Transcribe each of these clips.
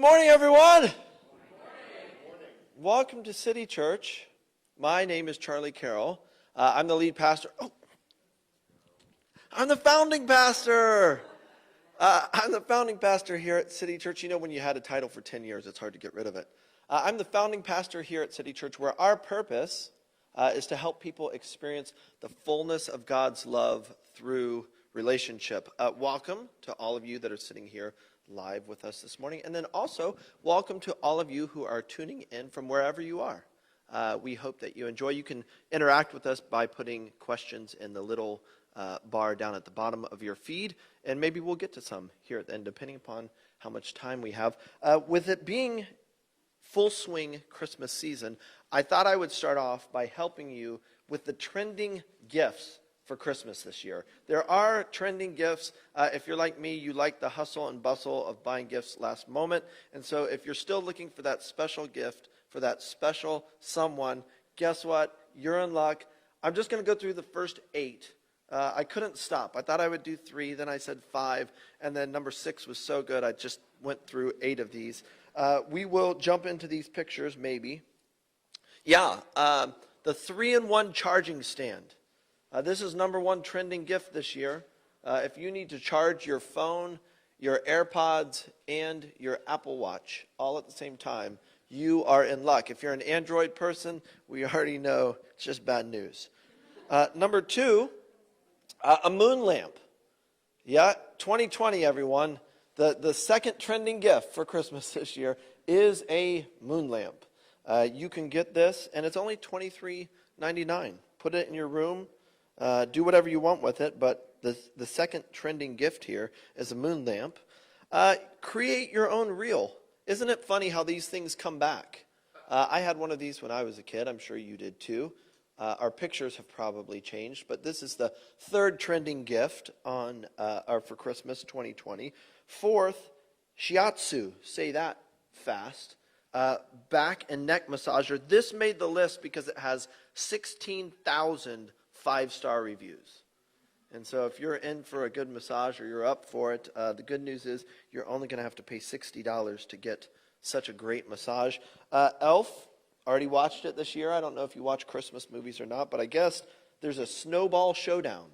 morning, everyone. Good morning. Welcome to City Church. My name is Charlie Carroll. I'm the lead pastor. I'm the founding pastor. I'm the founding pastor here at City Church. You know, when you had a title for 10 years, it's hard to get rid of it. I'm the founding pastor here at City Church, where our purpose is to help people experience the fullness of God's love through relationship. Welcome to all of you that are sitting here live with us this morning. And then also, welcome to all of you who are tuning in from wherever you are. We hope that you enjoy. You can interact with us by putting questions in the little bar down at the bottom of your feed, and maybe we'll get to some here at the end, depending upon how much time we have. With it being full swing Christmas season, I thought I would start off by helping you with the trending gifts for Christmas this year. There are trending gifts. If you're like me, you like the hustle and bustle of buying gifts last moment. And so if you're still looking for that special gift, for that special someone, guess what? You're in luck. I'm just going to go through the first 8. I couldn't stop. I thought I would do 3, then I said 5, and then number 6 was so good I just went through 8 of these. We will jump into these pictures maybe. Yeah, the 3-in-1 charging stand. This is number 1 trending gift this year. If you need to charge your phone, your AirPods, and your Apple Watch all at the same time, you are in luck. If you're an Android person, we already know it's just bad news. Number 2, a moon lamp. Yeah, 2020, everyone. The second trending gift for Christmas this year is a moon lamp. You can get this, and it's only $23.99. Put it in your room. Do whatever you want with it, but the second trending gift here is a moon lamp. Create your own reel. Isn't it funny how these things come back? I had one of these when I was a kid. I'm sure you did too. Our pictures have probably changed, but this is the 3rd trending gift for Christmas 2020. 4th, shiatsu. Say that fast. Back and neck massager. This made the list because it has 16,000 5-star reviews. And so if you're in for a good massage or you're up for it, the good news is you're only going to have to pay $60 to get such a great massage. Elf, already watched it this year. I don't know if you watch Christmas movies or not, but I guess there's a snowball showdown.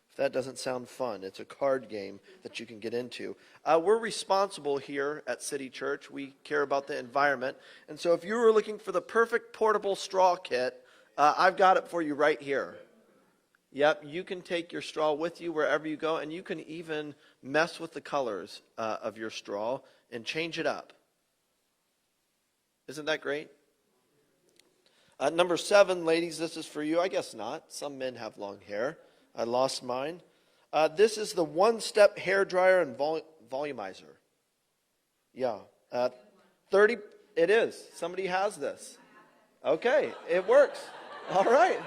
If that doesn't sound fun, it's a card game that you can get into. We're responsible here at City Church. We care about the environment. And so if you were looking for the perfect portable straw kit, I've got it for you right here. Yep, you can take your straw with you wherever you go, and you can even mess with the colors of your straw and change it up. Isn't that great? Number 7, ladies, this is for you. I guess not. Some men have long hair. I lost mine. This is the one-step hair dryer and volumizer. Yeah. 30. It is. Somebody has this. Okay, it works. All right.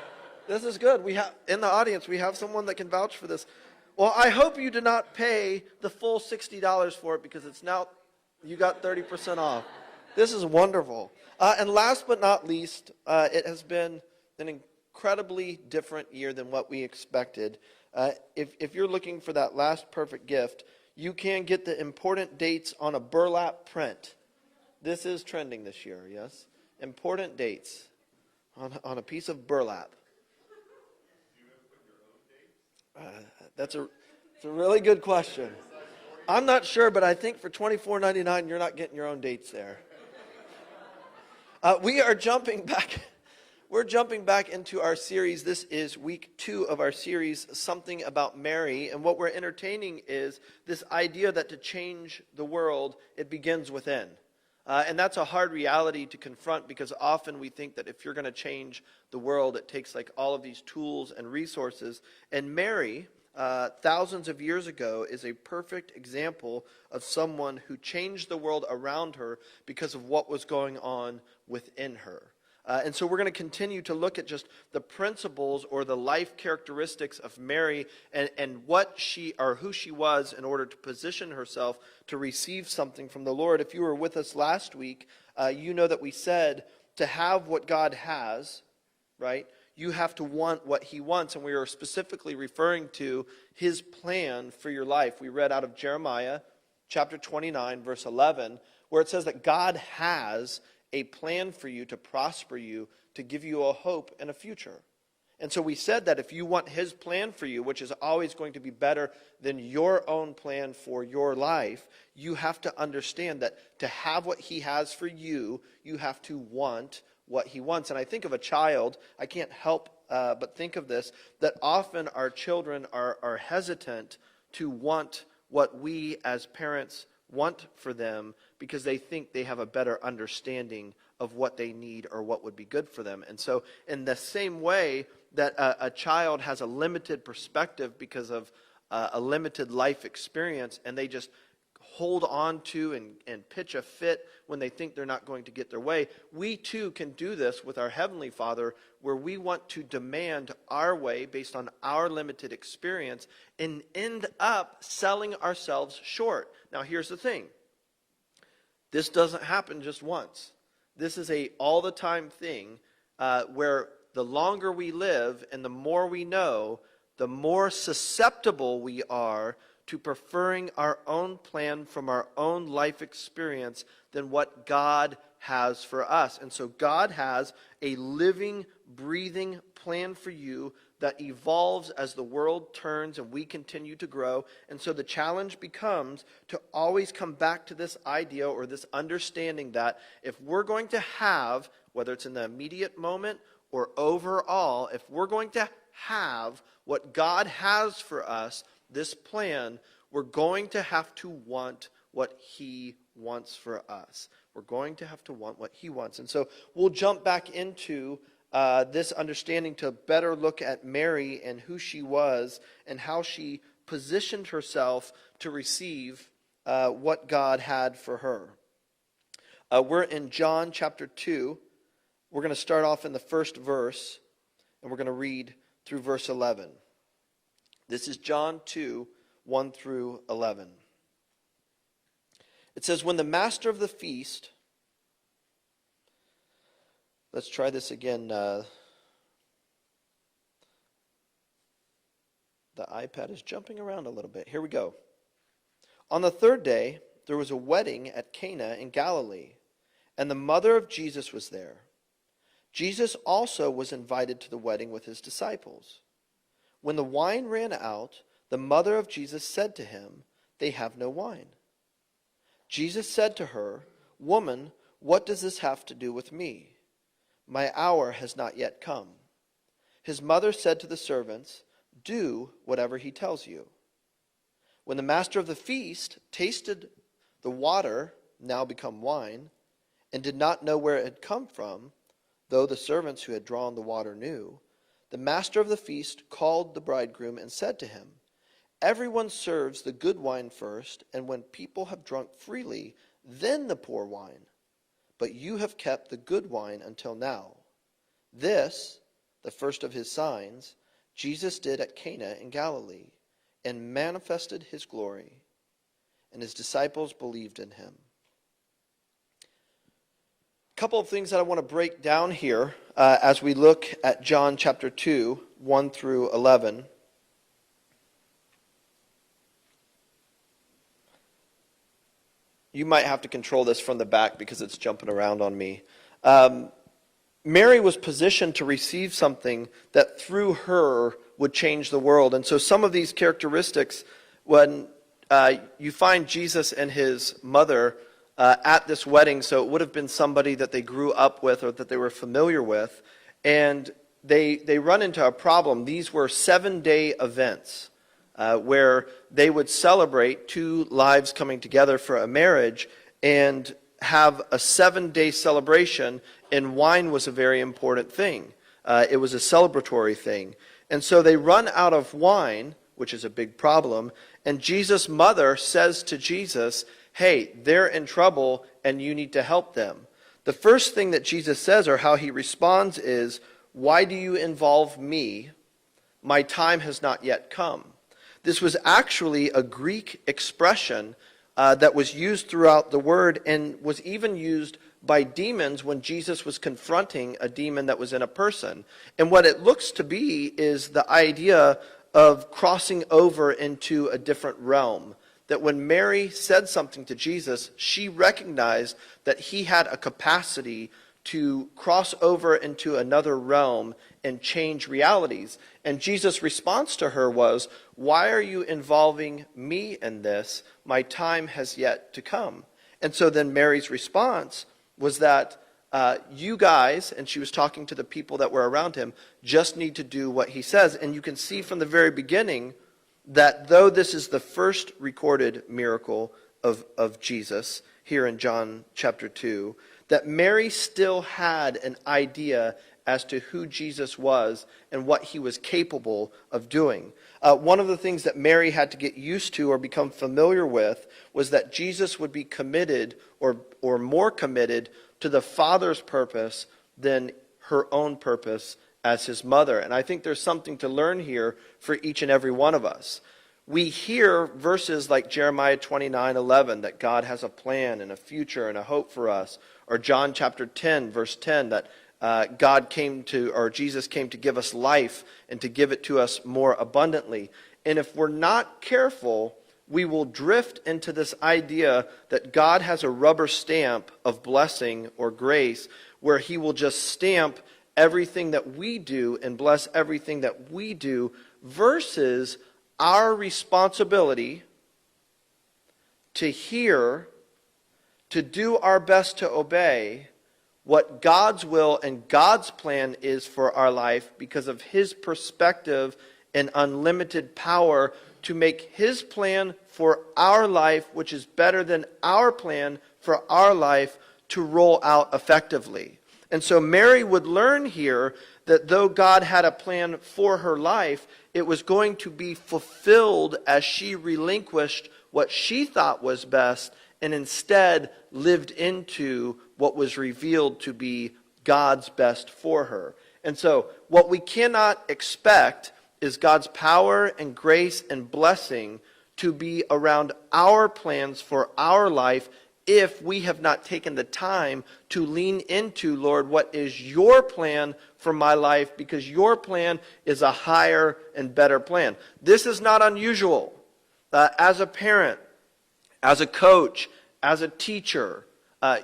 This is good. We have in the audience, we have someone that can vouch for this. Well, I hope you did not pay the full $60 for it because it's now, you got 30% off. This is wonderful. And last but not least, it has been an incredibly different year than what we expected. If you're looking for that last perfect gift, you can get the important dates on a burlap print. This is trending this year, yes? Important dates on a piece of burlap. It's a really good question. I'm not sure, but I think for $24.99, you're not getting your own dates there. We are jumping back. We're jumping back into our series. This is week 2 of our series, Something About Mary. And what we're entertaining is this idea that to change the world, it begins within. And that's a hard reality to confront because often we think that if you're going to change the world, it takes like all of these tools and resources. And Mary, thousands of years ago, is a perfect example of someone who changed the world around her because of what was going on within her. And so we're going to continue to look at just the principles or the life characteristics of Mary and what she or who she was in order to position herself to receive something from the Lord. If you were with us last week, you know that we said to have what God has, right? You have to want what he wants. And we are specifically referring to his plan for your life. We read out of Jeremiah chapter 29, verse 11, where it says that God has a plan for you to prosper you, to give you a hope and a future. And so we said that if you want his plan for you, which is always going to be better than your own plan for your life, you have to understand that to have what he has for you, you have to want what he wants. And I think of a child, I can't help but think of this, that often our children are hesitant to want what we as parents want for them because they think they have a better understanding of what they need or what would be good for them. And so in the same way that a child has a limited perspective because of a limited life experience, and they just hold on to and pitch a fit when they think they're not going to get their way, we too can do this with our Heavenly Father, where we want to demand our way based on our limited experience and end up selling ourselves short. Now here's the thing. This doesn't happen just once. This is a all-the-time thing where the longer we live and the more we know, the more susceptible we are to preferring our own plan from our own life experience than what God has for us. And so God has a living, breathing plan for you that evolves as the world turns and we continue to grow. And so the challenge becomes to always come back to this idea or this understanding that if we're going to have, whether it's in the immediate moment or overall, if we're going to have what God has for us, this plan, we're going to have to want what he wants for us. We're going to have to want what he wants. And so we'll jump back into this understanding to better look at Mary and who she was and how she positioned herself to receive what God had for her. We're in John chapter 2. We're going to start off in the first verse, and we're going to read through verse 11. This is John 2, 1 through 11. It says, when the master of the feast... Let's try this again. The iPad is jumping around a little bit. Here we go. On the third day, there was a wedding at Cana in Galilee, and the mother of Jesus was there. Jesus also was invited to the wedding with his disciples. When the wine ran out, the mother of Jesus said to him, "They have no wine." Jesus said to her, "Woman, what does this have to do with me? My hour has not yet come." His mother said to the servants, "Do whatever he tells you." When the master of the feast tasted the water, now become wine, and did not know where it had come from, though the servants who had drawn the water knew, the master of the feast called the bridegroom and said to him, "Everyone serves the good wine first, and when people have drunk freely, then the poor wine. But you have kept the good wine until now." This, the first of his signs, Jesus did at Cana in Galilee, and manifested his glory, and his disciples believed in him. A couple of things that I want to break down here as we look at John chapter 2, 1 through 11. You might have to control this from the back because it's jumping around on me. Mary was positioned to receive something that through her would change the world. And so some of these characteristics, when you find Jesus and his mother at this wedding, so it would have been somebody that they grew up with or that they were familiar with, and they run into a problem. These were 7-day events where they would celebrate two lives coming together for a marriage and have a 7-day celebration, and wine was a very important thing. It was a celebratory thing. And so they run out of wine, which is a big problem, and Jesus' mother says to Jesus, "Hey, they're in trouble and you need to help them." The first thing that Jesus says, or how he responds, is, "Why do you involve me? My time has not yet come." This was actually a Greek expression that was used throughout the word and was even used by demons when Jesus was confronting a demon that was in a person. And what it looks to be is the idea of crossing over into a different realm. that when Mary said something to Jesus, she recognized that he had a capacity to cross over into another realm and change realities. And Jesus' response to her was, "Why are you involving me in this? My time has yet to come." And so then Mary's response was that you guys, and she was talking to the people that were around him, just need to do what he says. And you can see from the very beginning that though this is the first recorded miracle of Jesus here in John chapter 2, that Mary still had an idea as to who Jesus was and what he was capable of doing. One of the things that Mary had to get used to or become familiar with was that Jesus would be committed or more committed to the Father's purpose than her own purpose as his mother. And I think there's something to learn here for each and every one of us. We hear verses like Jeremiah 29:11 that God has a plan and a future and a hope for us, or John chapter 10 verse 10 that Jesus came to give us life and to give it to us more abundantly. And if we're not careful, we will drift into this idea that God has a rubber stamp of blessing or grace where he will just stamp everything that we do and bless everything that we do, versus our responsibility to hear, to do our best to obey what God's will and God's plan is for our life because of his perspective and unlimited power to make his plan for our life, which is better than our plan for our life, to roll out effectively. And so Mary would learn here that though God had a plan for her life, it was going to be fulfilled as she relinquished what she thought was best and instead lived into what was revealed to be God's best for her. And so what we cannot expect is God's power and grace and blessing to be around our plans for our life if we have not taken the time to lean into, Lord, what is your plan for my life, because your plan is a higher and better plan. This is not unusual. As a parent, as a coach, as a teacher,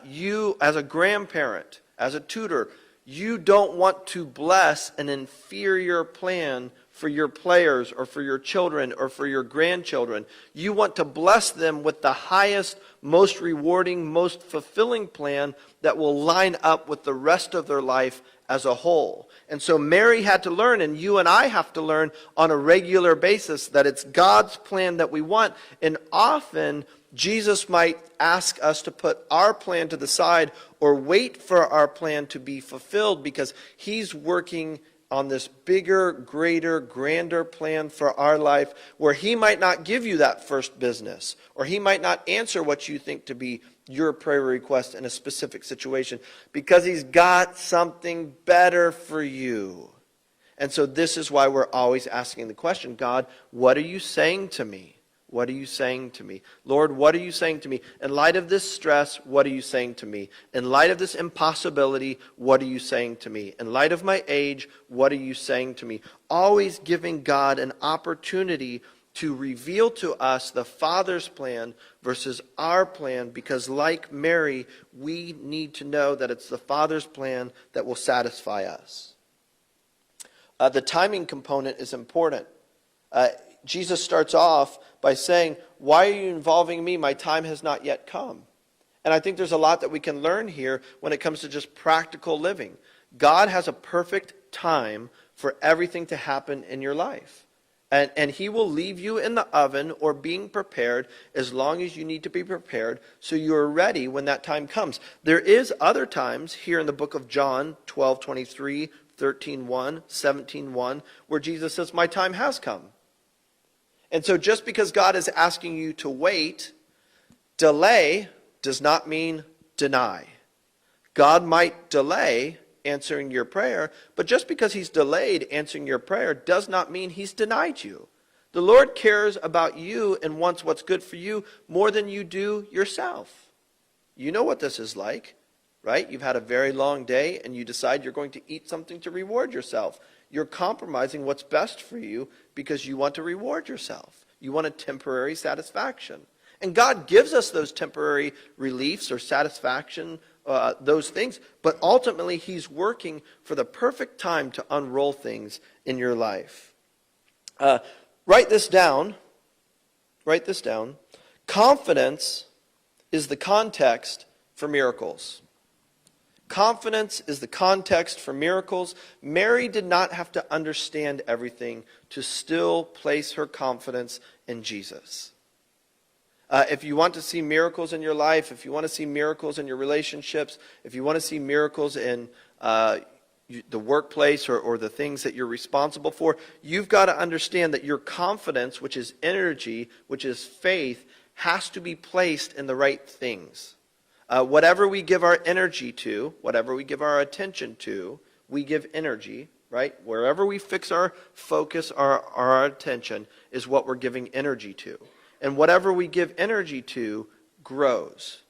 you as a grandparent, as a tutor, you don't want to bless an inferior plan for your players or for your children or for your grandchildren. You want to bless them with the highest, most rewarding, most fulfilling plan that will line up with the rest of their life as a whole. And so Mary had to learn, and you and I have to learn on a regular basis, that it's God's plan that we want. And often Jesus might ask us to put our plan to the side or wait for our plan to be fulfilled because he's working on this bigger, greater, grander plan for our life, where he might not give you that first business, or he might not answer what you think to be your prayer request in a specific situation, because he's got something better for you. And so this is why we're always asking the question, God, what are you saying to me? What are you saying to me? Lord, what are you saying to me? In light of this stress, what are you saying to me? In light of this impossibility, what are you saying to me? In light of my age, what are you saying to me? Always giving God an opportunity to reveal to us the Father's plan versus our plan, because like Mary, we need to know that it's the Father's plan that will satisfy us. The timing component is important. Jesus starts off by saying, why are you involving me? My time has not yet come. And I think there's a lot that we can learn here when it comes to just practical living. God has a perfect time for everything to happen in your life. And he will leave you in the oven or being prepared as long as you need to be prepared so you're ready when that time comes. There is other times here in the book of John, 12:23, 13:1, 17:1, where Jesus says, my time has come. And so just because God is asking you to wait, delay does not mean deny. God might delay answering your prayer, but just because he's delayed answering your prayer does not mean he's denied you. The Lord cares about you and wants what's good for you more than you do yourself. You know what this is like, right? You've had a very long day and you decide you're going to eat something to reward yourself. You're compromising what's best for you because you want to reward yourself. You want a temporary satisfaction. And God gives us those temporary reliefs or satisfaction, those things, but ultimately he's working for the perfect time to unroll things in your life. Write this down. Write this down. Confidence is the context for miracles. Confidence is the context for miracles. Mary did not have to understand everything to still place her confidence in Jesus. If you want to see miracles in your life, if you want to see miracles in your relationships, if you want to see miracles in the workplace or the things that you're responsible for, you've got to understand that your confidence, which is energy, which is faith, has to be placed in the right things. Whatever we give our energy to, whatever we give our attention to, we give energy, right? Wherever we fix our focus, our attention, is what we're giving energy to. And whatever we give energy to grows.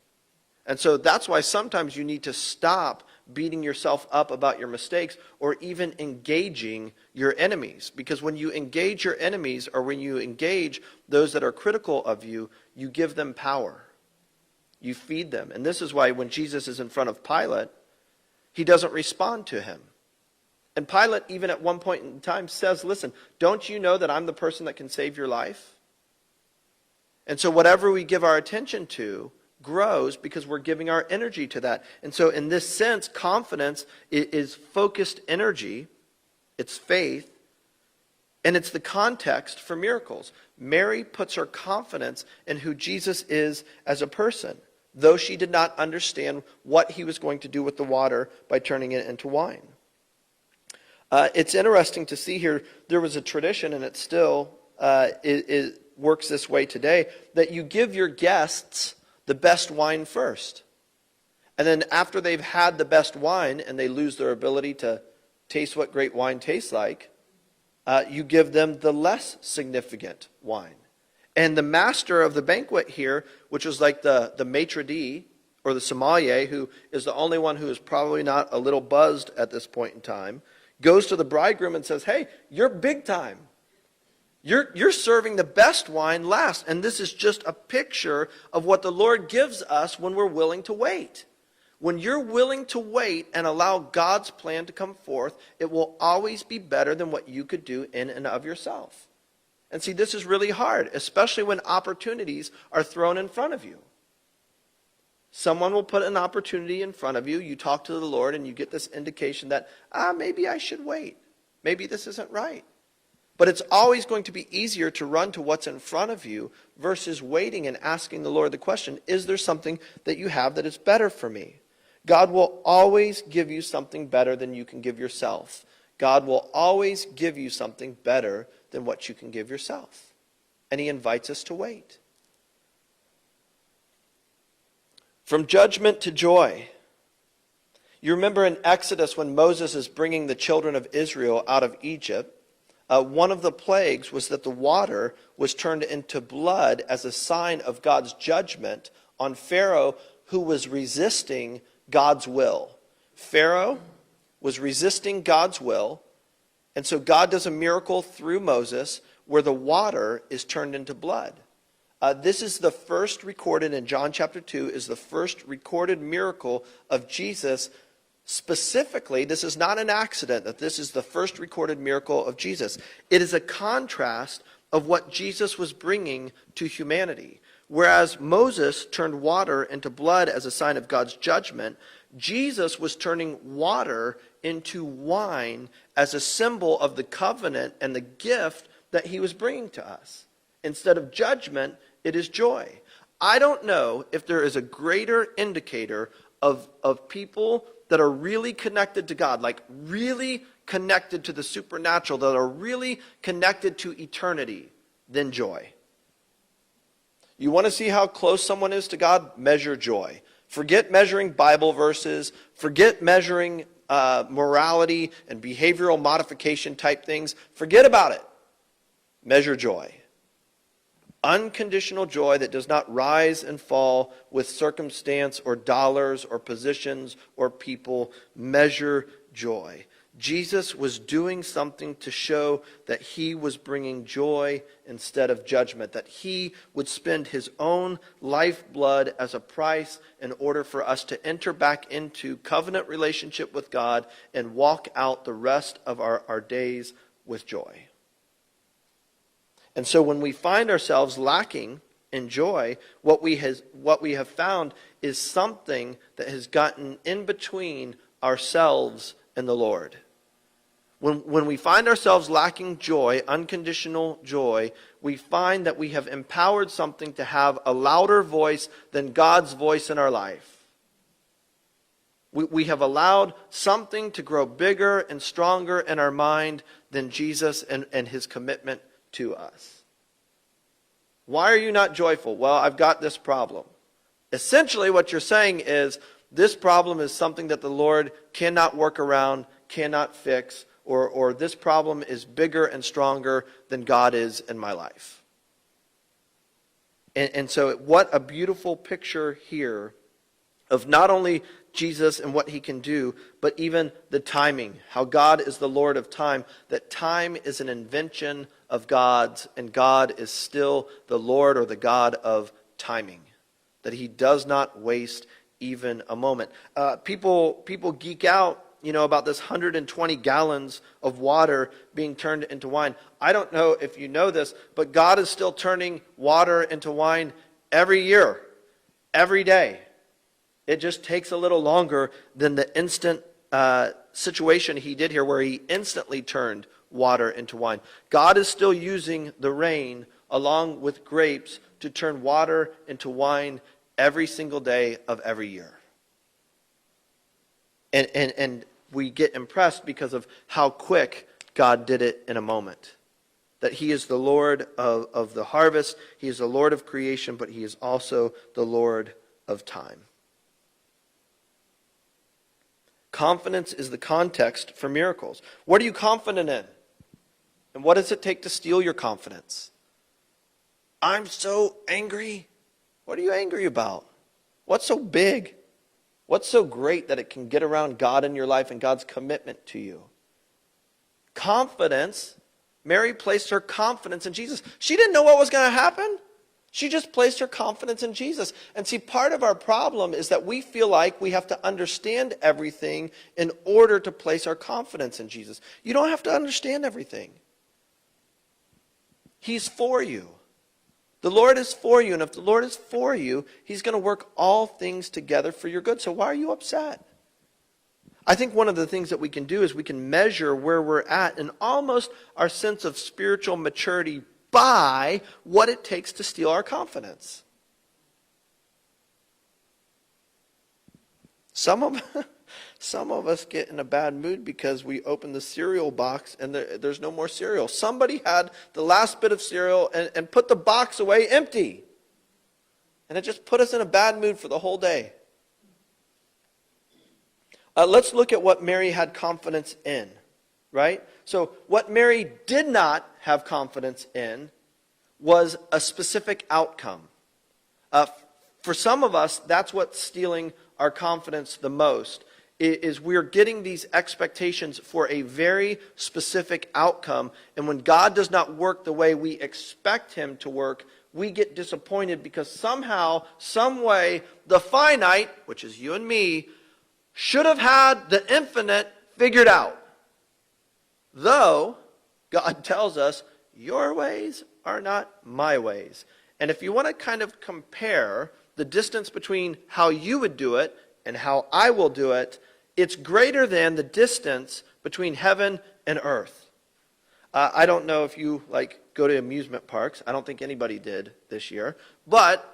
And so that's why sometimes you need to stop beating yourself up about your mistakes or even engaging your enemies. Because when you engage your enemies or when you engage those that are critical of you, you give them power. You feed them. And this is why when Jesus is in front of Pilate, he doesn't respond to him. And Pilate, even at one point in time, says, listen, don't you know that I'm the person that can save your life? And so whatever we give our attention to grows because we're giving our energy to that. And so in this sense, confidence is focused energy. It's faith. And it's the context for miracles. Mary puts her confidence in who Jesus is as a person, though she did not understand what he was going to do with the water by turning it into wine. It's interesting to see here, there was a tradition, and it still it works this way today, that you give your guests the best wine first. And then after they've had the best wine and they lose their ability to taste what great wine tastes like, you give them the less significant wine. And the master of the banquet here, which was like the maitre d' or the sommelier, who is the only one who is probably not a little buzzed at this point in time, goes to the bridegroom and says, hey, you're big time. You're serving the best wine last. And this is just a picture of what the Lord gives us when we're willing to wait. When you're willing to wait and allow God's plan to come forth, it will always be better than what you could do in and of yourself. And see, this is really hard, especially when opportunities are thrown in front of you. Someone will put an opportunity in front of you. You talk to the Lord and you get this indication that, maybe I should wait. Maybe this isn't right. But it's always going to be easier to run to what's in front of you versus waiting and asking the Lord the question, is there something that you have that is better for me? God will always give you something better than you can give yourself. God will always give you something better than what you can give yourself. And he invites us to wait. From judgment to joy. You remember in Exodus when Moses is bringing the children of Israel out of Egypt, one of the plagues was that the water was turned into blood as a sign of God's judgment on Pharaoh, who was resisting God's will. Pharaoh was resisting God's will, and so God does a miracle through Moses where the water is turned into blood. This is the first recorded in John chapter 2, is the first recorded miracle of Jesus. Specifically, this is not an accident that this is the first recorded miracle of Jesus. It is a contrast of what Jesus was bringing to humanity. Whereas Moses turned water into blood as a sign of God's judgment, Jesus was turning water into wine as a symbol of the covenant and the gift that he was bringing to us. Instead of judgment, it is joy. I don't know if there is a greater indicator of people that are really connected to God, like really connected to the supernatural, that are really connected to eternity, than joy. You want to see how close someone is to God? Measure joy. Forget measuring Bible verses. Forget measuring morality and behavioral modification type things. Forget about it. Measure joy. Unconditional joy that does not rise and fall with circumstance or dollars or positions or people. Measure joy. Jesus was doing something to show that he was bringing joy instead of judgment, that he would spend his own lifeblood as a price in order for us to enter back into covenant relationship with God and walk out the rest of our days with joy. And so when we find ourselves lacking in joy, what we have found is something that has gotten in between ourselves and the Lord. When we find ourselves lacking joy, unconditional joy, we find that we have empowered something to have a louder voice than God's voice in our life. We have allowed something to grow bigger and stronger in our mind than Jesus and his commitment to us. Why are you not joyful? Well, I've got this problem. Essentially what you're saying is this problem is something that the Lord cannot work around, cannot fix, or this problem is bigger and stronger than God is in my life. And so what a beautiful picture here of not only Jesus and what he can do, but even the timing, how God is the Lord of time, that time is an invention of God's, and God is still the Lord or the God of timing, that he does not waste even a moment. People geek out, about this 120 gallons of water being turned into wine. I don't know if you know this, but God is still turning water into wine every year, every day. It just takes a little longer than the instant situation he did here where he instantly turned water into wine. God is still using the rain along with grapes to turn water into wine every single day of every year. And we get impressed because of how quick God did it in a moment. That he is the Lord of the harvest, he is the Lord of creation, but he is also the Lord of time. Confidence is the context for miracles. What are you confident in? And what does it take to steal your confidence? I'm so angry. What are you angry about? What's so big? What's so great that it can get around God in your life and God's commitment to you? Confidence. Mary placed her confidence in Jesus. She didn't know what was going to happen. She just placed her confidence in Jesus. And see, part of our problem is that we feel like we have to understand everything in order to place our confidence in Jesus. You don't have to understand everything. He's for you. The Lord is for you, and if the Lord is for you, he's going to work all things together for your good. So why are you upset? I think one of the things that we can do is we can measure where we're at and almost our sense of spiritual maturity by what it takes to steal our confidence. Some of us get in a bad mood because we open the cereal box and there's no more cereal. Somebody had the last bit of cereal and put the box away empty. And it just put us in a bad mood for the whole day. Let's look at what Mary had confidence in, right? So what Mary did not have confidence in was a specific outcome. For some of us, that's what's stealing our confidence the most, is we're getting these expectations for a very specific outcome. And when God does not work the way we expect him to work, we get disappointed because somehow, some way, the finite, which is you and me, should have had the infinite figured out. Though, God tells us, your ways are not my ways. And if you want to kind of compare the distance between how you would do it and how I will do it, it's greater than the distance between heaven and earth. I don't know if you go to amusement parks. I don't think anybody did this year. But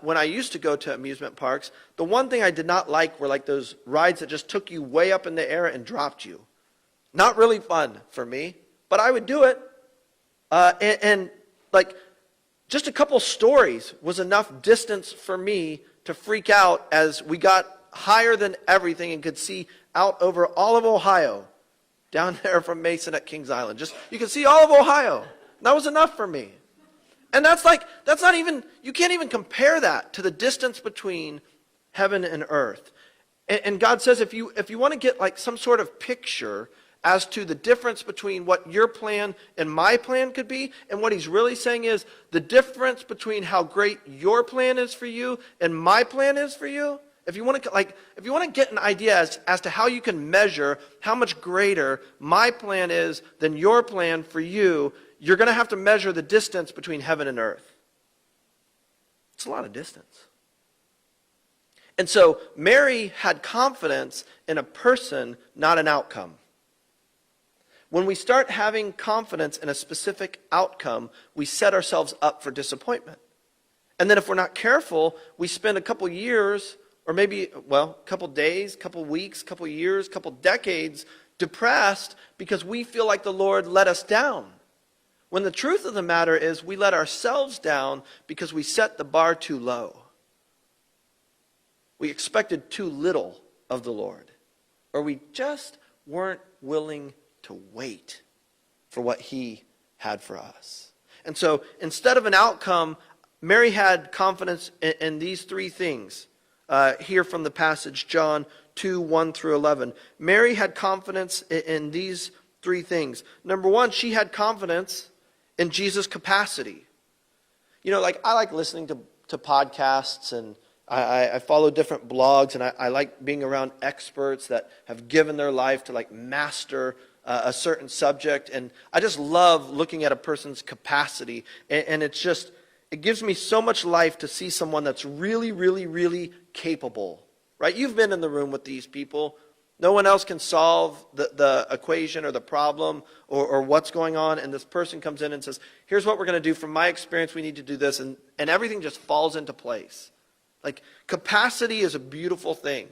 when I used to go to amusement parks, the one thing I did not like were those rides that just took you way up in the air and dropped you. Not really fun for me, but I would do it. And just a couple stories was enough distance for me to freak out as we got higher than everything and could see out over all of Ohio, down there from Mason at Kings Island. Just, you could see all of Ohio. That was enough for me. And that's not even, you can't even compare that to the distance between heaven and earth. And God says if you want to get some sort of picture, as to the difference between what your plan and my plan could be. And what he's really saying is the difference between how great your plan is for you and my plan is for you. If you want to get an idea as to how you can measure how much greater my plan is than your plan for you, you're going to have to measure the distance between heaven and earth. It's a lot of distance. And so Mary had confidence in a person, not an outcome. When we start having confidence in a specific outcome, we set ourselves up for disappointment. And then if we're not careful, we spend a couple years, or maybe, a couple days, couple weeks, couple years, couple decades depressed because we feel like the Lord let us down. When the truth of the matter is we let ourselves down because we set the bar too low. We expected too little of the Lord. Or we just weren't willing to wait for what he had for us. And so instead of an outcome, Mary had confidence in these three things. Here from the passage, John 2, 1 through 11. Mary had confidence in these three things. Number one, she had confidence in Jesus' capacity. I like listening to podcasts, and I follow different blogs, and I like being around experts that have given their life to master a certain subject. And I just love looking at a person's capacity. And it gives me so much life to see someone that's really, really, really capable. Right? You've been in the room with these people. No one else can solve the equation or the problem or what's going on. And this person comes in and says, here's what we're going to do. From my experience, we need to do this. And everything just falls into place. Capacity is a beautiful thing.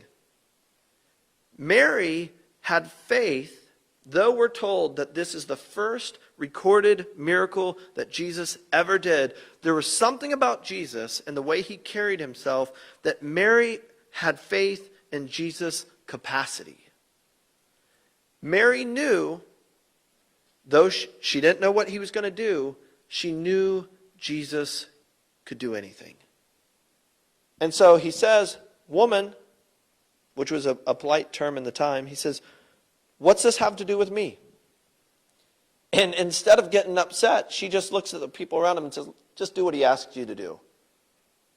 Mary had faith, though we're told that this is the first recorded miracle that Jesus ever did. There was something about Jesus and the way he carried himself that Mary had faith in Jesus' capacity. Mary knew, though she didn't know what he was going to do, she knew Jesus could do anything. And so he says, woman, which was a polite term in the time, he says, what's this have to do with me? And instead of getting upset, she just looks at the people around him and says, just do what he asked you to do.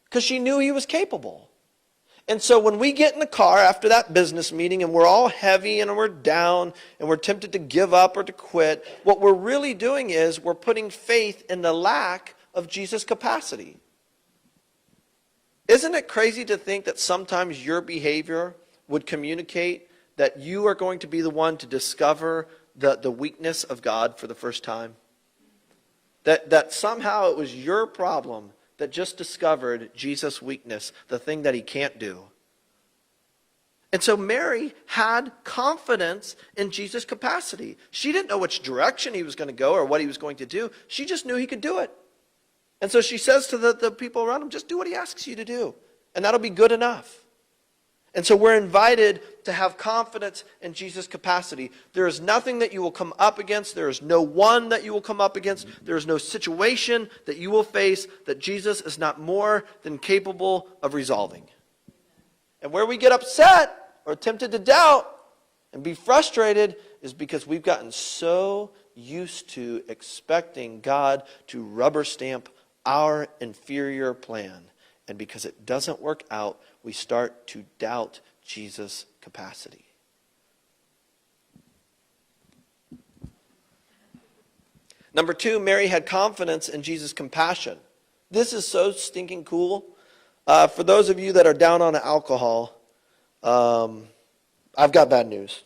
Because she knew he was capable. And so when we get in the car after that business meeting and we're all heavy and we're down and we're tempted to give up or to quit, what we're really doing is we're putting faith in the lack of Jesus' capacity. Isn't it crazy to think that sometimes your behavior would communicate that you are going to be the one to discover the weakness of God for the first time? That somehow it was your problem that just discovered Jesus' weakness, the thing that he can't do. And so Mary had confidence in Jesus' capacity. She didn't know which direction he was going to go or what he was going to do. She just knew he could do it. And so she says to the people around him, just do what he asks you to do. And that'll be good enough. And so we're invited to have confidence in Jesus' capacity. There is nothing that you will come up against. There is no one that you will come up against. There is no situation that you will face that Jesus is not more than capable of resolving. And where we get upset or tempted to doubt and be frustrated is because we've gotten so used to expecting God to rubber stamp our inferior plan. And because it doesn't work out, we start to doubt Jesus' capacity. Number two, Mary had confidence in Jesus' compassion. This is so stinking cool. For those of you that are down on alcohol, I've got bad news.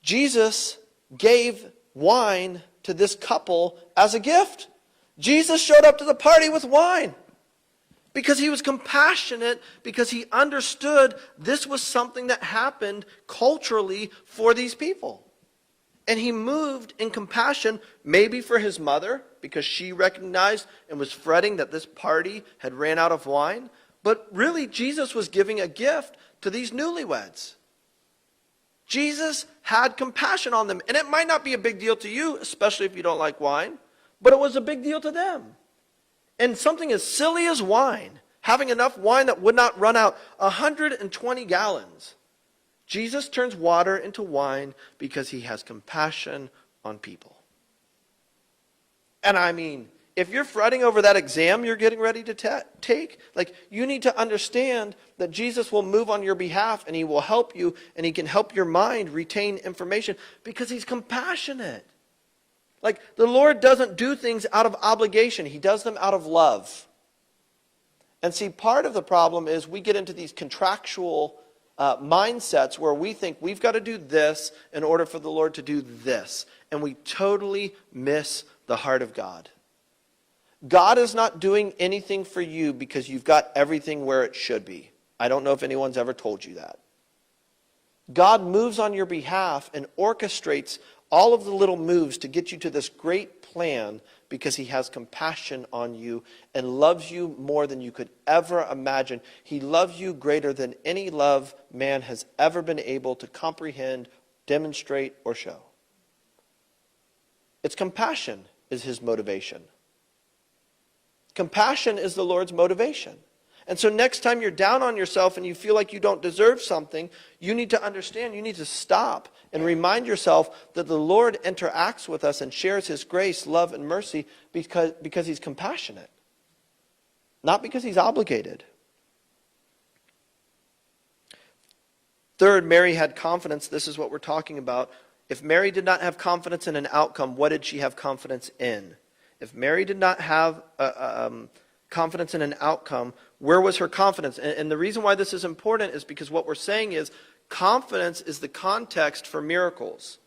Jesus gave wine to this couple as a gift. Jesus showed up to the party with wine. Because he was compassionate, because he understood this was something that happened culturally for these people. And he moved in compassion, maybe for his mother, because she recognized and was fretting that this party had ran out of wine. But really, Jesus was giving a gift to these newlyweds. Jesus had compassion on them. And it might not be a big deal to you, especially if you don't like wine, but it was a big deal to them. And something as silly as wine, having enough wine that would not run out, 120 gallons. Jesus turns water into wine because he has compassion on people. And I mean, if you're fretting over that exam you're getting ready to take, like, you need to understand that Jesus will move on your behalf and he will help you and he can help your mind retain information because he's compassionate. Like, the Lord doesn't do things out of obligation. He does them out of love. And see, part of the problem is we get into these contractual mindsets where we think we've got to do this in order for the Lord to do this. And we totally miss the heart of God. God is not doing anything for you because you've got everything where it should be. I don't know if anyone's ever told you that. God moves on your behalf and orchestrates all of the little moves to get you to this great plan because he has compassion on you and loves you more than you could ever imagine. He loves you greater than any love man has ever been able to comprehend, demonstrate, or show. It's compassion is his motivation. Compassion is the Lord's motivation. And so next time you're down on yourself and you feel like you don't deserve something, you need to understand, you need to stop and remind yourself that the Lord interacts with us and shares his grace, love, and mercy because he's compassionate, not because he's obligated. Third, Mary had confidence. This is what we're talking about. If Mary did not have confidence in an outcome, what did she have confidence in? If Mary did not have confidence in an outcome, where was her confidence? And the reason why this is important is because what we're saying is confidence is the context for miracles.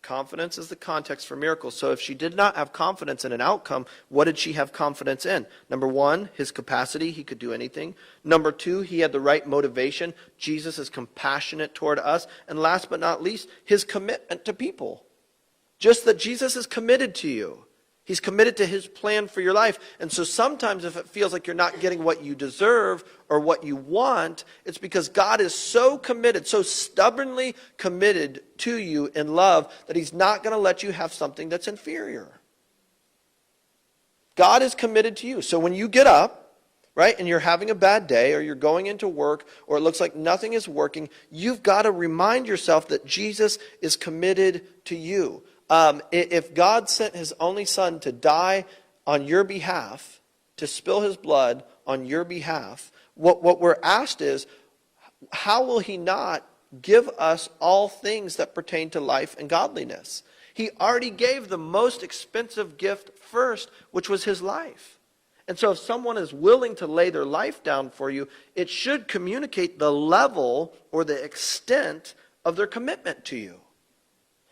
Confidence is the context for miracles. So if she did not have confidence in an outcome, what did she have confidence in? Number one, his capacity. He could do anything. Number two, he had the right motivation. Jesus is compassionate toward us. And last but not least, his commitment to people. Just that Jesus is committed to you. He's committed to his plan for your life. And so sometimes if it feels like you're not getting what you deserve or what you want, it's because God is so committed, so stubbornly committed to you in love that he's not going to let you have something that's inferior. God is committed to you. So when you get up, right, and you're having a bad day or you're going into work or it looks like nothing is working, you've got to remind yourself that Jesus is committed to you. If God sent his only son to die on your behalf, to spill his blood on your behalf, what we're asked is, how will he not give us all things that pertain to life and godliness? He already gave the most expensive gift first, which was his life. And so if someone is willing to lay their life down for you, it should communicate the level or the extent of their commitment to you.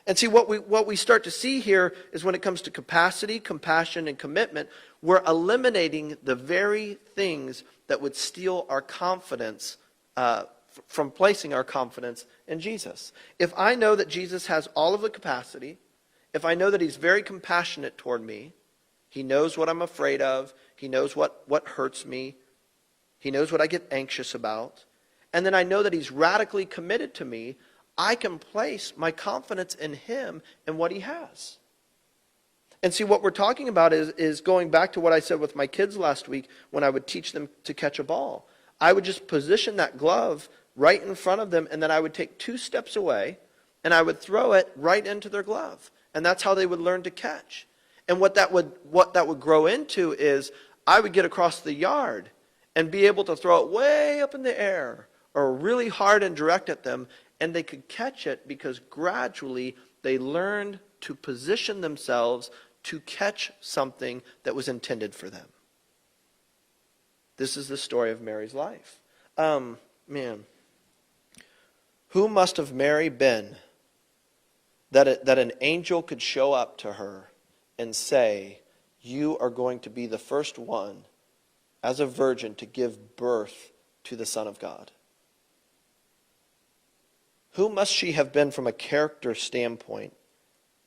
And see, what we start to see here is when it comes to capacity, compassion, and commitment, we're eliminating the very things that would steal our confidence from placing our confidence in Jesus. If I know that Jesus has all of the capacity, if I know that he's very compassionate toward me, he knows what I'm afraid of, he knows what hurts me, he knows what I get anxious about, and then I know that he's radically committed to me, I can place my confidence in him and what he has. And see, what we're talking about is going back to what I said with my kids last week when I would teach them to catch a ball. I would just position that glove right in front of them, and then I would take 2 steps away, and I would throw it right into their glove. And that's how they would learn to catch. And what that would grow into is I would get across the yard and be able to throw it way up in the air or really hard and direct at them, and they could catch it because gradually they learned to position themselves to catch something that was intended for them. This is the story of Mary's life. Who must have Mary been that an angel could show up to her and say, you are going to be the first one as a virgin to give birth to the Son of God? Who must she have been from a character standpoint,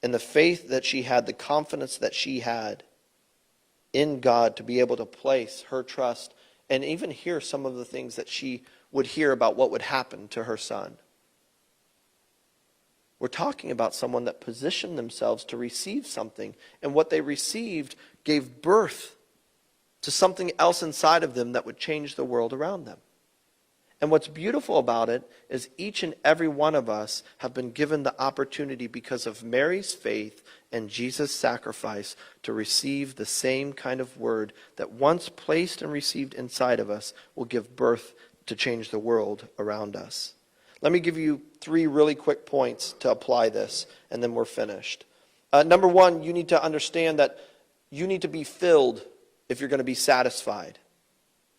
and the faith that she had, the confidence that she had in God to be able to place her trust and even hear some of the things that she would hear about what would happen to her son? We're talking about someone that positioned themselves to receive something, and what they received gave birth to something else inside of them that would change the world around them. And what's beautiful about it is each and every one of us have been given the opportunity because of Mary's faith and Jesus' sacrifice to receive the same kind of word that once placed and received inside of us will give birth to change the world around us. Let me give you 3 really quick points to apply this, and then we're finished. Number 1, you need to understand that you need to be filled if you're going to be satisfied.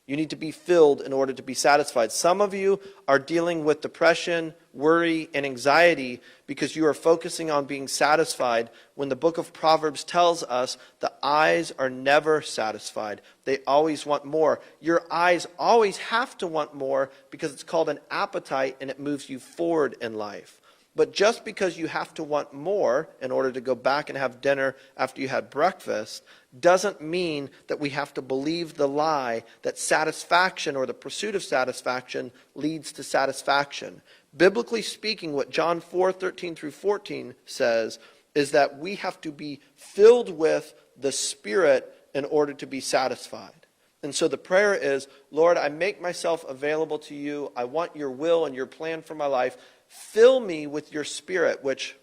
You need to be filled in order to be satisfied. Some of you are dealing with depression, worry, and anxiety because you are focusing on being satisfied when the book of Proverbs tells us the eyes are never satisfied. They always want more. Your eyes always have to want more because it's called an appetite and it moves you forward in life. But just because you have to want more in order to go back and have dinner after you had breakfast doesn't mean that we have to believe the lie that satisfaction or the pursuit of satisfaction leads to satisfaction. Biblically speaking, what John 4:13 through 14 says is that we have to be filled with the Spirit in order to be satisfied. And so the prayer is, Lord, I make myself available to you. I want your will and your plan for my life. Fill me with your Spirit, which,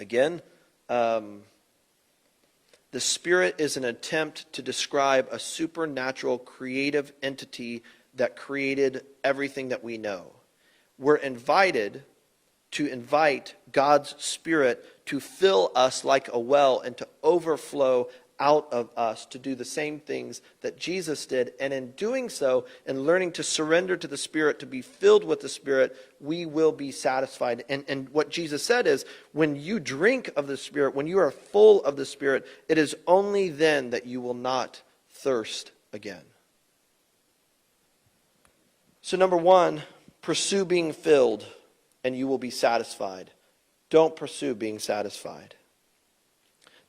again, the Spirit is an attempt to describe a supernatural creative entity that created everything that we know. We're invited to invite God's Spirit to fill us like a well and to overflow out of us to do the same things that Jesus did. And in doing so, and learning to surrender to the Spirit, to be filled with the Spirit, we will be satisfied. And what Jesus said is, when you drink of the Spirit, when you are full of the Spirit, it is only then that you will not thirst again. So number 1, pursue being filled and you will be satisfied. Don't pursue being satisfied.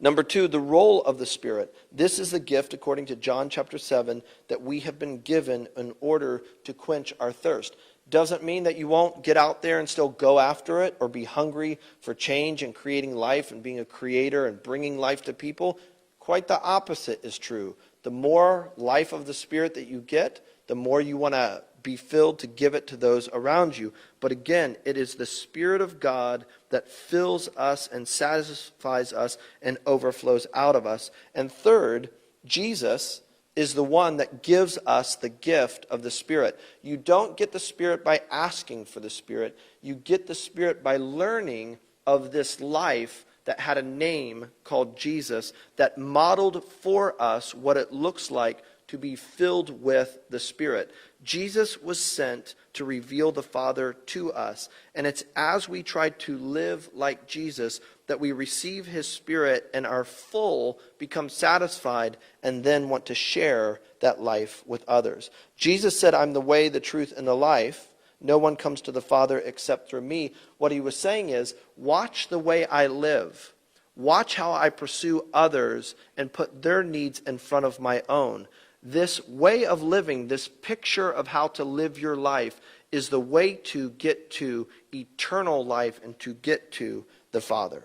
Number 2, the role of the Spirit. This is the gift, according to John chapter 7, that we have been given in order to quench our thirst. Doesn't mean that you won't get out there and still go after it or be hungry for change and creating life and being a creator and bringing life to people. Quite the opposite is true. The more life of the Spirit that you get, the more you want to be filled to give it to those around you. But again, it is the Spirit of God that fills us and satisfies us and overflows out of us. And third, Jesus is the one that gives us the gift of the Spirit. You don't get the Spirit by asking for the Spirit. You get the Spirit by learning of this life that had a name called Jesus, that modeled for us what it looks like to be filled with the Spirit. Jesus was sent to reveal the Father to us. And it's as we try to live like Jesus that we receive His Spirit and are full, become satisfied, and then want to share that life with others. Jesus said, I'm the way, the truth, and the life. No one comes to the Father except through me. What He was saying is, watch the way I live. Watch how I pursue others and put their needs in front of my own. This way of living, this picture of how to live your life, is the way to get to eternal life and to get to the Father.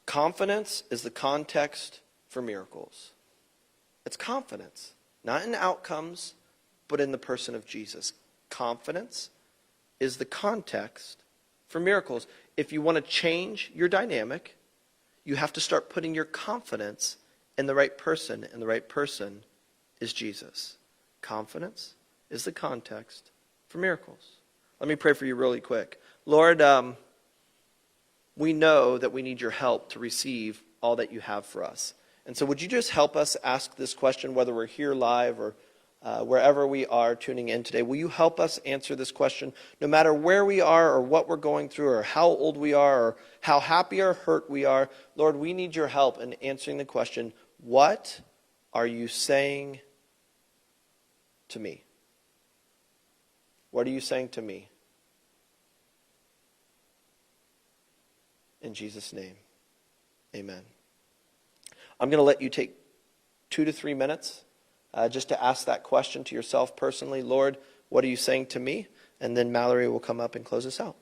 Confidence is the context for miracles. It's confidence, not in outcomes, but in the person of Jesus. Confidence is the context for miracles. If you want to change your dynamic, you have to start putting your confidence in the right person, and the right person is Jesus. Confidence is the context for miracles. Let me pray for you really quick. Lord, we know that we need your help to receive all that you have for us. And so would you just help us ask this question, whether we're here live or wherever we are tuning in today? Will you help us answer this question? No matter where we are or what we're going through or how old we are or how happy or hurt we are, Lord, we need your help in answering the question, what are you saying to me? What are you saying to me? In Jesus' name, amen. I'm going to let you take 2 to 3 minutes just to ask that question to yourself personally. Lord, what are you saying to me? And then Mallory will come up and close us out.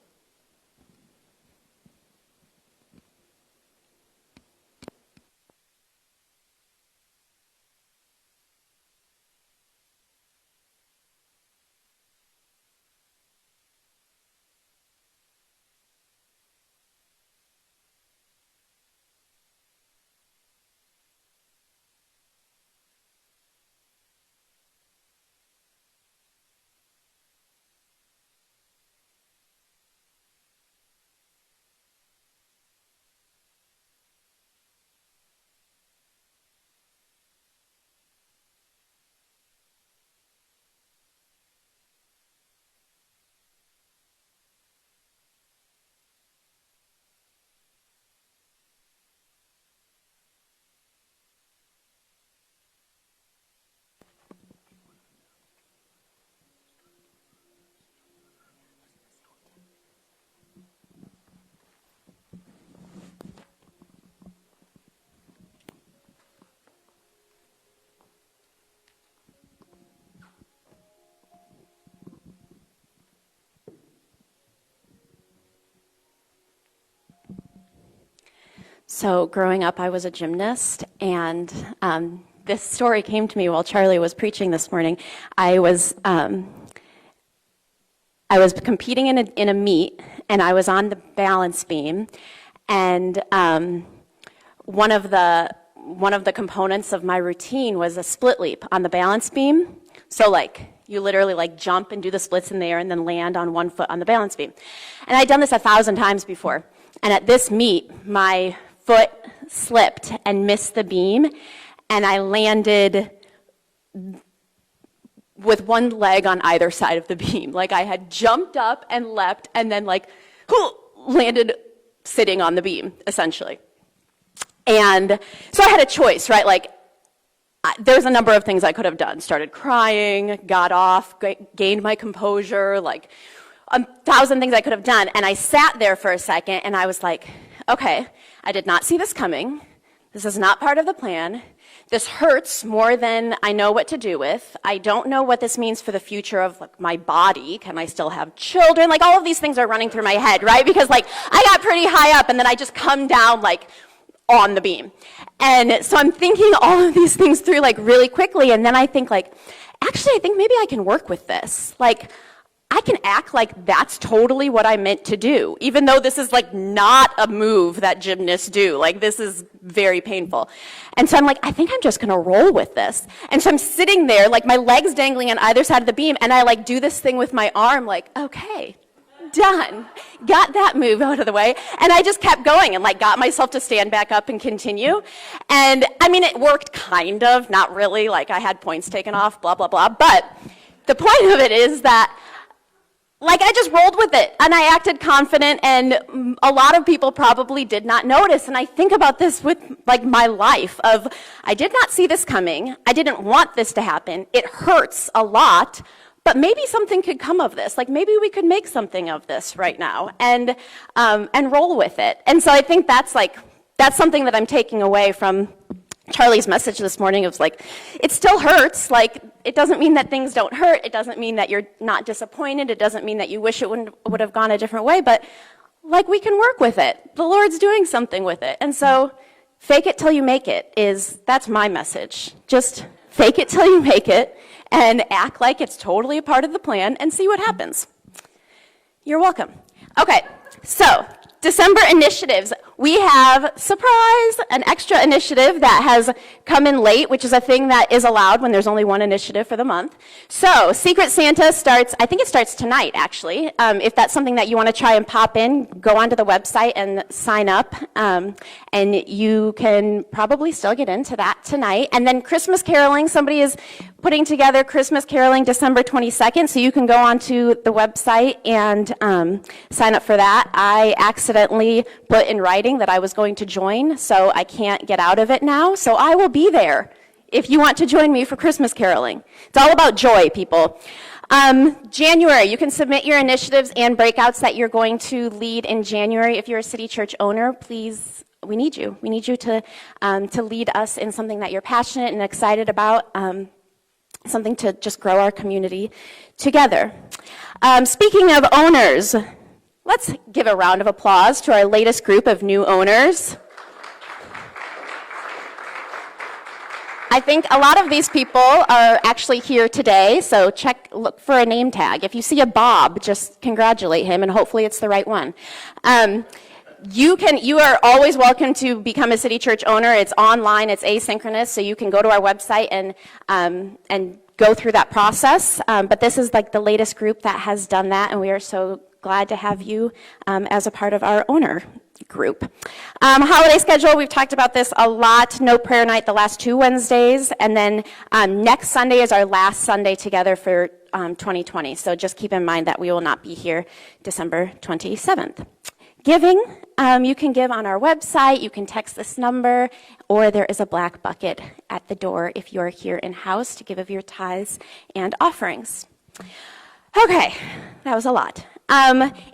So growing up, I was a gymnast, and this story came to me while Charlie was preaching this morning. I was competing in a meet, and I was on the balance beam, and one of the components of my routine was a split leap on the balance beam. So you literally jump and do the splits in the air and then land on one foot on the balance beam. And I'd done this 1,000 times before. And at this meet, my foot slipped and missed the beam, and I landed with one leg on either side of the beam. I had jumped up and leapt and then landed sitting on the beam, essentially. And so I had a choice, right? There's a number of things I could have done. Started crying, got off, gained my composure, 1,000 things I could have done. And I sat there for a second, and I was like, okay, I did not see this coming. This is not part of the plan. This hurts more than I know what to do with. I don't know what this means for the future of my body. Can I still have children? All of these things are running through my head, right? Because I got pretty high up, and then I just come down on the beam. And so I'm thinking all of these things through really quickly, and then I think actually I think maybe I can work with this. I can act like that's totally what I meant to do, even though this is not a move that gymnasts do. This is very painful. And so I'm I think I'm just gonna roll with this. And so I'm sitting there, my legs dangling on either side of the beam, and I do this thing with my arm, okay, done. Got that move out of the way, and I just kept going and got myself to stand back up and continue. And I mean, it worked kind of, not really, I had points taken off, blah, blah, blah. But the point of it is that I just rolled with it, and I acted confident, and a lot of people probably did not notice. And I think about this with my life of, I did not see this coming. I didn't want this to happen. It hurts a lot, but maybe something could come of this. Maybe we could make something of this right now, and roll with it. And so I think that's something that I'm taking away from Charlie's message this morning. It was it still hurts. It doesn't mean that things don't hurt. It doesn't mean that you're not disappointed. It doesn't mean that you wish it would have gone a different way, but we can work with it. The Lord's doing something with it. And so fake it till you make it that's my message. Just fake it till you make it and act like it's totally a part of the plan and see what happens. You're welcome. Okay, so December initiatives. We have, surprise, an extra initiative that has come in late, which is a thing that is allowed when there's only one initiative for the month. So Secret Santa starts, I think it starts tonight, actually. If that's something that you want to try and pop in, go onto the website and sign up. And you can probably still get into that tonight. And then Christmas caroling, somebody is putting together Christmas caroling December 22nd, so you can go onto the website and sign up for that. I accidentally put in writing that I was going to join, so I can't get out of it now. So I will be there if you want to join me for Christmas caroling. It's all about joy, people. January, you can submit your initiatives and breakouts that you're going to lead in January. If you're a City Church owner, please, we need you. We need you to lead us in something that you're passionate and excited about, something to just grow our community together. Speaking of owners, let's give a round of applause to our latest group of new owners. I think a lot of these people are actually here today, so look for a name tag. If you see a Bob, just congratulate him, and hopefully it's the right one. You are always welcome to become a City Church owner. It's online, it's asynchronous, so you can go to our website and go through that process. But this is the latest group that has done that, and we are so glad to have you as a part of our owner group. Holiday schedule, we've talked about this a lot. No prayer night the last 2 Wednesdays, and then next Sunday is our last Sunday together for 2020. So just keep in mind that we will not be here December 27th. Giving, you can give on our website, you can text this number, or there is a black bucket at the door if you're here in-house to give of your tithes and offerings. Okay, that was a lot.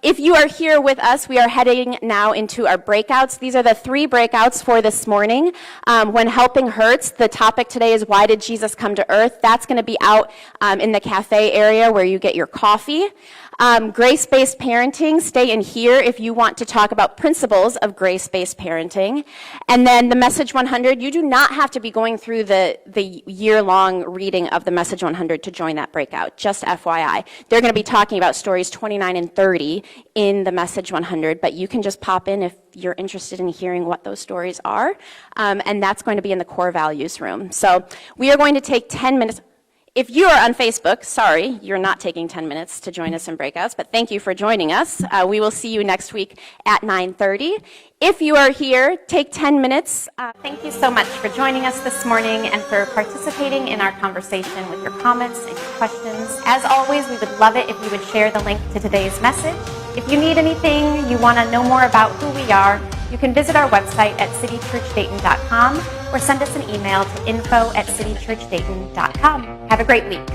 If you are here with us, we are heading now into our breakouts. These are the 3 breakouts for this morning. When helping hurts, the topic today is why did Jesus come to earth? That's going to be out in the cafe area where you get your coffee. Grace-based parenting, stay in here if you want to talk about principles of grace-based parenting. And then the Message 100, you do not have to be going through the year-long reading of the Message 100 to join that breakout, just FYI. They're going to be talking about stories 29 and 30 in the Message 100, but you can just pop in if you're interested in hearing what those stories are. And that's going to be in the core values room. So we are going to take 10 minutes. If you are on Facebook, sorry, you're not taking 10 minutes to join us in breakouts, but thank you for joining us. We will see you next week at 9:30. If you are here, take 10 minutes. Thank you so much for joining us this morning and for participating in our conversation with your comments and your questions. As always, we would love it if you would share the link to today's message. If you need anything, you want to know more about who we are, you can visit our website at citychurchdayton.com or send us an email to info@citychurchdayton.com. Have a great week.